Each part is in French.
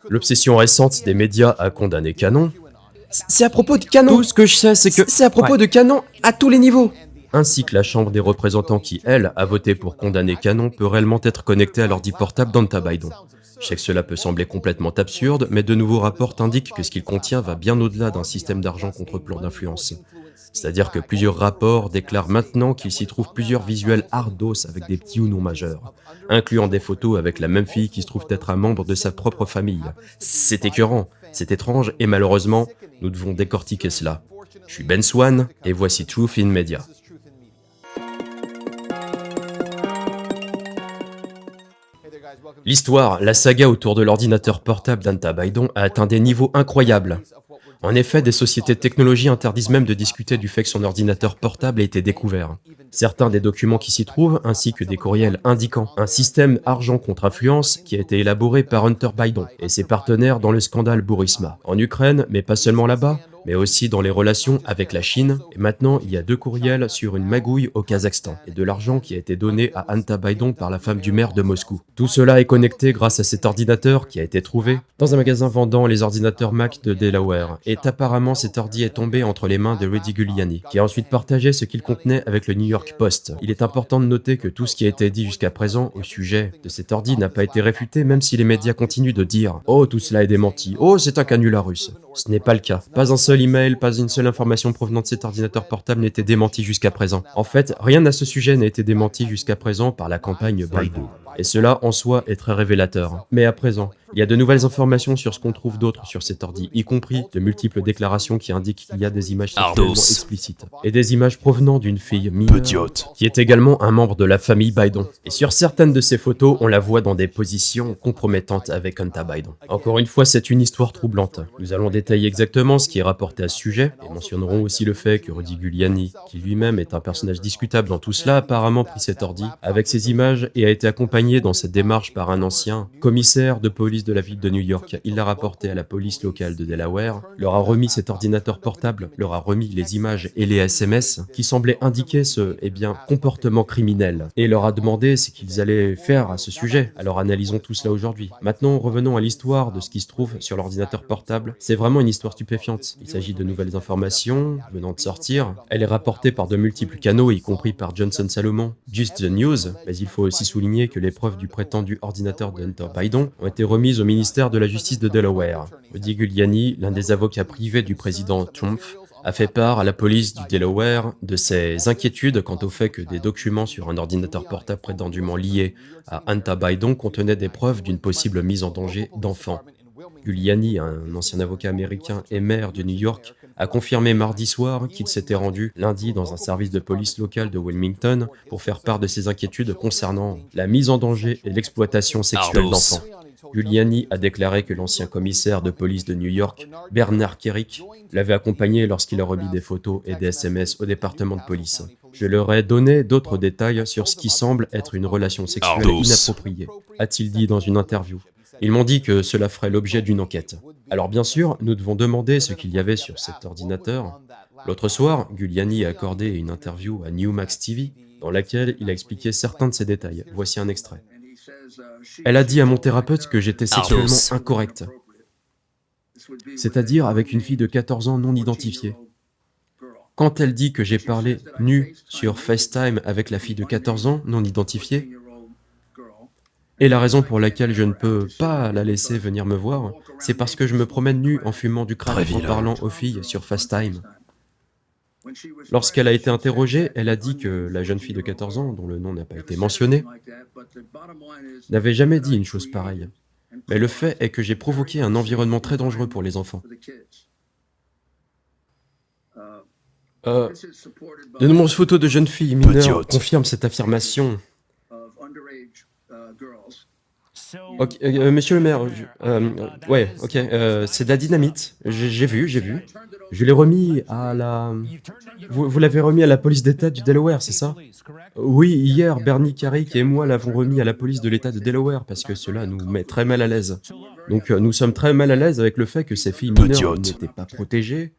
L'obsession récente des médias à condamner Canon. C'est à propos de Canon. Tout ce que je sais, c'est que C'est à propos Ouais. de Canon à tous les niveaux. Ainsi que la Chambre des représentants qui, elle, a voté pour condamner Canon peut réellement être connectée à l'ordi portable d'Hunter Biden. Je sais que cela peut sembler complètement absurde, mais de nouveaux rapports indiquent que ce qu'il contient va bien au-delà d'un système d'argent contre plan d'influence. C'est-à-dire que plusieurs rapports déclarent maintenant qu'il s'y trouve plusieurs visuels ardos avec des petits ou non majeurs, incluant des photos avec la même fille qui se trouve être un membre de sa propre famille. C'est écœurant, c'est étrange, et malheureusement, nous devons décortiquer cela. Je suis Ben Swan, et voici Truth in Media. L'histoire, la saga autour de l'ordinateur portable d'Hunter Biden a atteint des niveaux incroyables. En effet, des sociétés de technologie interdisent même de discuter du fait que son ordinateur portable a été découvert. Certains des documents qui s'y trouvent, ainsi que des courriels indiquant un système argent contre influence qui a été élaboré par Hunter Biden et ses partenaires dans le scandale Burisma, en Ukraine, mais pas seulement là-bas, mais aussi dans les relations avec la Chine. Et maintenant, il y a 2 courriels sur une magouille au Kazakhstan et de l'argent qui a été donné à Hunter Biden par la femme du maire de Moscou. Tout cela est connecté grâce à cet ordinateur qui a été trouvé dans un magasin vendant les ordinateurs Mac de Delaware. Et apparemment, cet ordi est tombé entre les mains de Rudy Giuliani, qui a ensuite partagé ce qu'il contenait avec le New York Post. Il est important de noter que tout ce qui a été dit jusqu'à présent au sujet de cet ordi n'a pas été réfuté, même si les médias continuent de dire « Oh, tout cela est démenti. Oh, c'est un canular russe. » Ce n'est pas le cas. Pas un seul email, pas une seule information provenant de cet ordinateur portable n'était démenti jusqu'à présent. En fait, rien à ce sujet n'a été démenti jusqu'à présent par la campagne Biden. Et cela, en soi, est très révélateur. Mais à présent, il y a de nouvelles informations sur ce qu'on trouve d'autre sur cet ordi, y compris de multiples déclarations qui indiquent qu'il y a des images sexuellement explicites. Et des images provenant d'une fille mineure, qui est également un membre de la famille Biden. Et sur certaines de ces photos, on la voit dans des positions compromettantes avec Hunter Biden. Encore une fois, c'est une histoire troublante. Nous allons détailler exactement ce qui est rapporté à ce sujet, et mentionnerons aussi le fait que Rudy Giuliani, qui lui-même est un personnage discutable dans tout cela, a apparemment pris cet ordi avec ces images et a été accompagné dans cette démarche par un ancien commissaire de police de la ville de New York. Il l'a rapporté à la police locale de Delaware, leur a remis cet ordinateur portable, leur a remis les images et les SMS qui semblaient indiquer ce, comportement criminel, et leur a demandé ce qu'ils allaient faire à ce sujet. Alors analysons tout cela aujourd'hui. Maintenant, revenons à l'histoire de ce qui se trouve sur l'ordinateur portable. C'est vraiment une histoire stupéfiante. Il s'agit de nouvelles informations venant de sortir. Elle est rapportée par de multiples canaux, y compris par Johnson Salomon, Just the News, mais il faut aussi souligner que les preuves du prétendu ordinateur de Hunter Biden ont été remises au ministère de la Justice de Delaware. Rudy Giuliani, l'un des avocats privés du président Trump, a fait part à la police du Delaware de ses inquiétudes quant au fait que des documents sur un ordinateur portable prétendument lié à Hunter Biden contenaient des preuves d'une possible mise en danger d'enfants. Giuliani, un ancien avocat américain et maire de New York, a confirmé mardi soir qu'il s'était rendu lundi dans un service de police local de Wilmington pour faire part de ses inquiétudes concernant la mise en danger et l'exploitation sexuelle d'enfants. Giuliani a déclaré que l'ancien commissaire de police de New York, Bernard Kerik, l'avait accompagné lorsqu'il a remis des photos et des SMS au département de police. Je leur ai donné d'autres détails sur ce qui semble être une relation sexuelle inappropriée, a-t-il dit dans une interview. Ils m'ont dit que cela ferait l'objet d'une enquête. Alors bien sûr, nous devons demander ce qu'il y avait sur cet ordinateur. L'autre soir, Giuliani a accordé une interview à Newmax TV dans laquelle il a expliqué certains de ces détails. Voici un extrait. Elle a dit à mon thérapeute que j'étais sexuellement incorrect, c'est-à-dire avec une fille de 14 ans non identifiée. Quand elle dit que j'ai parlé nu sur FaceTime avec la fille de 14 ans non identifiée, et la raison pour laquelle je ne peux pas la laisser venir me voir, c'est parce que je me promène nu en fumant du crack en parlant aux filles sur FaceTime. Lorsqu'elle a été interrogée, elle a dit que la jeune fille de 14 ans, dont le nom n'a pas été mentionné, n'avait jamais dit une chose pareille. Mais le fait est que j'ai provoqué un environnement très dangereux pour les enfants. De nombreuses photos de jeunes filles mineures confirment cette affirmation. Ok, monsieur le maire, c'est de la dynamite. J'ai vu. Je l'ai remis à la... Vous l'avez remis à la police d'État du Delaware, c'est ça? Oui, hier, Bernie Carrick et moi l'avons remis à la police de l'État de Delaware parce que cela nous met très mal à l'aise. Donc nous sommes très mal à l'aise avec le fait que ces filles mineures n'étaient pas protégées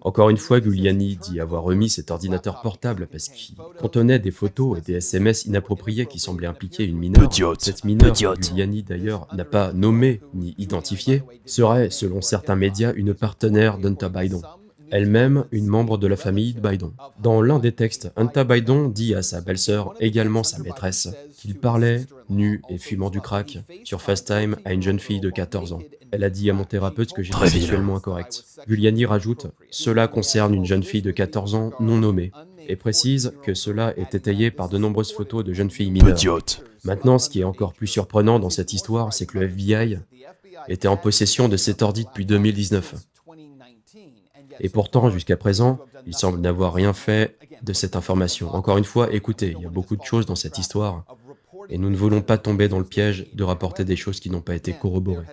Encore une fois, Giuliani dit avoir remis cet ordinateur portable parce qu'il contenait des photos et des SMS inappropriés qui semblaient impliquer une mineure. Cette mineure, que Giuliani d'ailleurs n'a pas nommée ni identifiée, serait, selon certains médias, une partenaire d'Hunter Biden, elle-même une membre de la famille de Biden. Dans l'un des textes, Hunter Biden dit à sa belle-sœur, également sa maîtresse, qu'il parlait, nu et fumant du crack, sur FaceTime à une jeune fille de 14 ans. Elle a dit à mon thérapeute que j'étais sexuellement incorrect. Giuliani rajoute, cela concerne une jeune fille de 14 ans non nommée, et précise que cela est étayé par de nombreuses photos de jeunes filles mineures. Maintenant, ce qui est encore plus surprenant dans cette histoire, c'est que le FBI était en possession de cet ordi depuis 2019. Et pourtant, jusqu'à présent, il semble n'avoir rien fait de cette information. Encore une fois, écoutez, il y a beaucoup de choses dans cette histoire, et nous ne voulons pas tomber dans le piège de rapporter des choses qui n'ont pas été corroborées.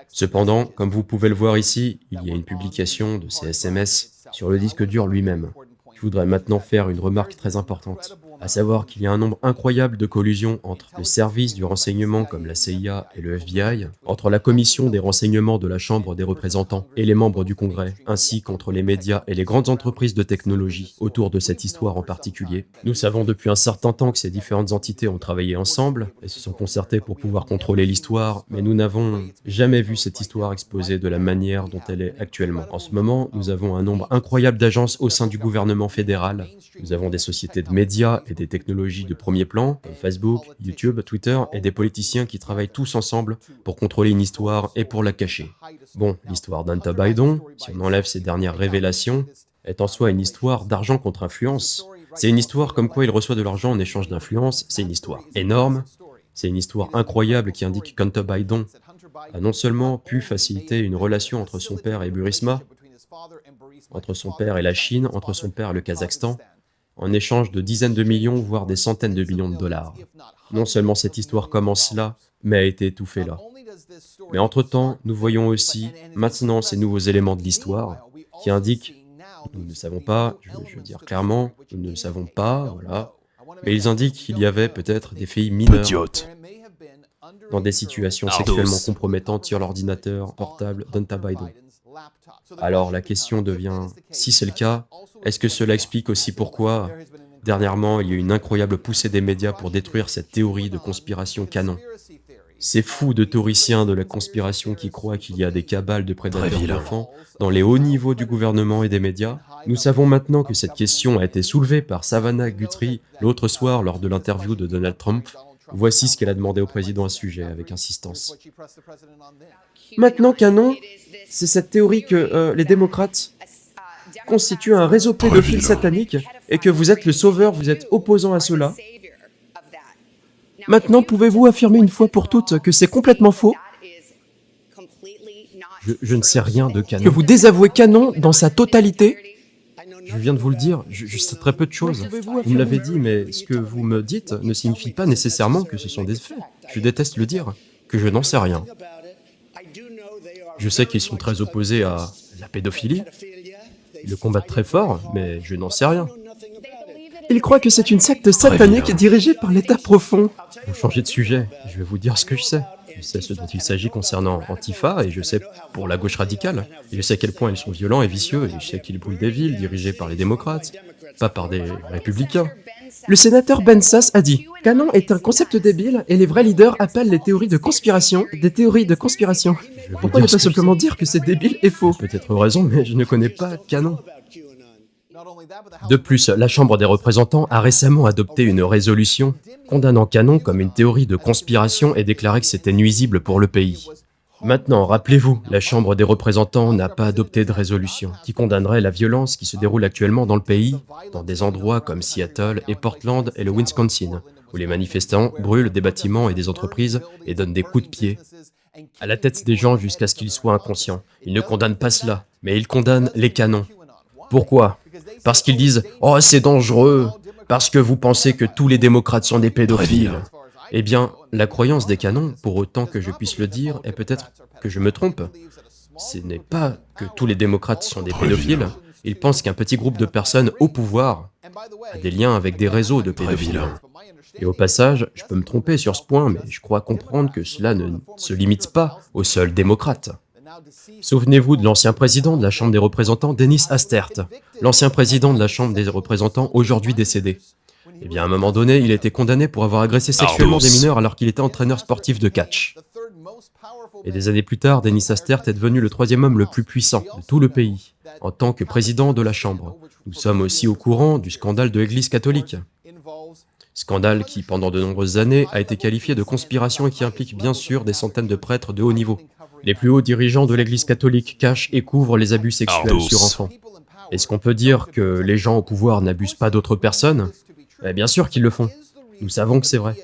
Cependant, comme vous pouvez le voir ici, il y a une publication de ces SMS sur le disque dur lui-même. Je voudrais maintenant faire une remarque très importante, à savoir qu'il y a un nombre incroyable de collusions entre le service du renseignement comme la CIA et le FBI, entre la commission des renseignements de la Chambre des représentants et les membres du Congrès, ainsi qu'entre les médias et les grandes entreprises de technologie autour de cette histoire en particulier. Nous savons depuis un certain temps que ces différentes entités ont travaillé ensemble et se sont concertées pour pouvoir contrôler l'histoire, mais nous n'avons jamais vu cette histoire exposée de la manière dont elle est actuellement. En ce moment, nous avons un nombre incroyable d'agences au sein du gouvernement fédéral. Nous avons des sociétés de médias et des technologies de premier plan, comme Facebook, YouTube, Twitter, et des politiciens qui travaillent tous ensemble pour contrôler une histoire et pour la cacher. Bon, l'histoire d'Hunter Biden, si on enlève ses dernières révélations, est en soi une histoire d'argent contre influence. C'est une histoire comme quoi il reçoit de l'argent en échange d'influence, c'est une histoire énorme, c'est une histoire incroyable qui indique qu'Hunter Biden a non seulement pu faciliter une relation entre son père et Burisma, entre son père et la Chine, entre son père et le Kazakhstan, en échange de dizaines de millions, voire des centaines de millions de dollars. Non seulement cette histoire commence là, mais a été étouffée là. Mais entre-temps, nous voyons aussi maintenant ces nouveaux éléments de l'histoire qui indiquent, nous ne savons pas, je veux dire clairement, nous ne savons pas, voilà, mais ils indiquent qu'il y avait peut-être des filles mineures dans des situations sexuellement compromettantes sur l'ordinateur portable d'Hunter Biden. Alors la question devient, si c'est le cas, est-ce que cela explique aussi pourquoi, dernièrement, il y a eu une incroyable poussée des médias pour détruire cette théorie de conspiration canon? Ces fous de théoriciens de la conspiration qui croient qu'il y a des cabales de prédateurs d'enfants dans les hauts niveaux du gouvernement et des médias. Nous savons maintenant que cette question a été soulevée par Savannah Guthrie l'autre soir lors de l'interview de Donald Trump. Voici ce qu'elle a demandé au président à ce sujet, avec insistance. Maintenant, canon, c'est cette théorie que les démocrates constituent un réseau pédophile satanique et que vous êtes le sauveur, vous êtes opposant à cela. Maintenant, pouvez-vous affirmer une fois pour toutes que c'est complètement faux? Je ne sais rien de canon. Que vous désavouez Canon dans sa totalité? Je viens de vous le dire, je sais très peu de choses. Vous me l'avez dit, mais ce que vous me dites ne signifie pas nécessairement que ce sont des faits. Je déteste le dire, que je n'en sais rien. Je sais qu'ils sont très opposés à la pédophilie. Ils le combattent très fort, mais je n'en sais rien. Il croit que c'est une secte satanique dirigée par l'État profond. Vous changez de sujet, je vais vous dire ce que je sais. Je sais ce dont il s'agit concernant Antifa, et je sais pour la gauche radicale. Et je sais à quel point ils sont violents et vicieux, et je sais qu'ils brûlent des villes dirigées par les démocrates, pas par des républicains. Le sénateur Ben Sasse a dit « Canon est un concept débile, et les vrais leaders appellent les théories de conspiration des théories de conspiration. » Pourquoi ne pas simplement dire que c'est débile et faux? Peut-être raison, mais je ne connais pas Canon. De plus, la Chambre des représentants a récemment adopté une résolution condamnant Canon comme une théorie de conspiration et déclaré que c'était nuisible pour le pays. Maintenant, rappelez-vous, la Chambre des représentants n'a pas adopté de résolution qui condamnerait la violence qui se déroule actuellement dans le pays, dans des endroits comme Seattle et Portland et le Wisconsin, où les manifestants brûlent des bâtiments et des entreprises et donnent des coups de pied à la tête des gens jusqu'à ce qu'ils soient inconscients. Ils ne condamnent pas cela, mais ils condamnent les canons. Pourquoi? Parce qu'ils disent « Oh, c'est dangereux, parce que vous pensez que tous les démocrates sont des pédophiles. » Eh bien, la croyance des canons, pour autant que je puisse le dire, et peut-être que je me trompe, ce n'est pas que tous les démocrates sont des pédophiles, ils pensent qu'un petit groupe de personnes au pouvoir a des liens avec des réseaux de pédophiles. Et au passage, je peux me tromper sur ce point, mais je crois comprendre que cela ne se limite pas aux seuls démocrates. Souvenez-vous de l'ancien président de la Chambre des représentants, Denis Hastert, l'ancien président de la Chambre des représentants, aujourd'hui décédé. Eh bien, à un moment donné, il a été condamné pour avoir agressé sexuellement des mineurs alors qu'il était entraîneur sportif de catch. Et des années plus tard, Denis Hastert est devenu le troisième homme le plus puissant de tout le pays, en tant que président de la Chambre. Nous sommes aussi au courant du scandale de l'Église catholique. Scandale qui, pendant de nombreuses années, a été qualifié de conspiration et qui implique bien sûr des centaines de prêtres de haut niveau. Les plus hauts dirigeants de l'Église catholique cachent et couvrent les abus sexuels sur enfants. Est-ce qu'on peut dire que les gens au pouvoir n'abusent pas d'autres personnes ? Bien sûr qu'ils le font. Nous savons que c'est vrai.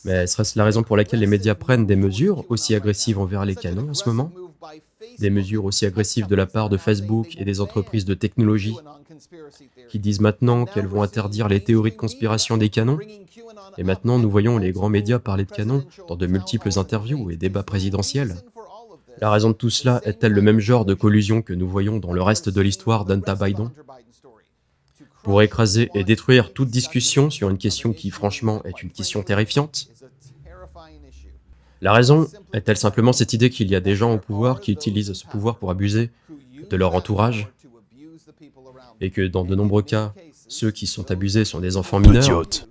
Mais serait-ce la raison pour laquelle les médias prennent des mesures aussi agressives envers les canons en ce moment ? Des mesures aussi agressives de la part de Facebook et des entreprises de technologie qui disent maintenant qu'elles vont interdire les théories de conspiration des canons ? Et maintenant, nous voyons les grands médias parler de canons dans de multiples interviews et débats présidentiels. La raison de tout cela est-elle le même genre de collusion que nous voyons dans le reste de l'histoire d'Hunter Biden ? Pour écraser et détruire toute discussion sur une question qui, franchement, est une question terrifiante ? La raison est-elle simplement cette idée qu'il y a des gens au pouvoir qui utilisent ce pouvoir pour abuser de leur entourage ? Et que dans de nombreux cas, ceux qui sont abusés sont des enfants mineurs ? Idiote.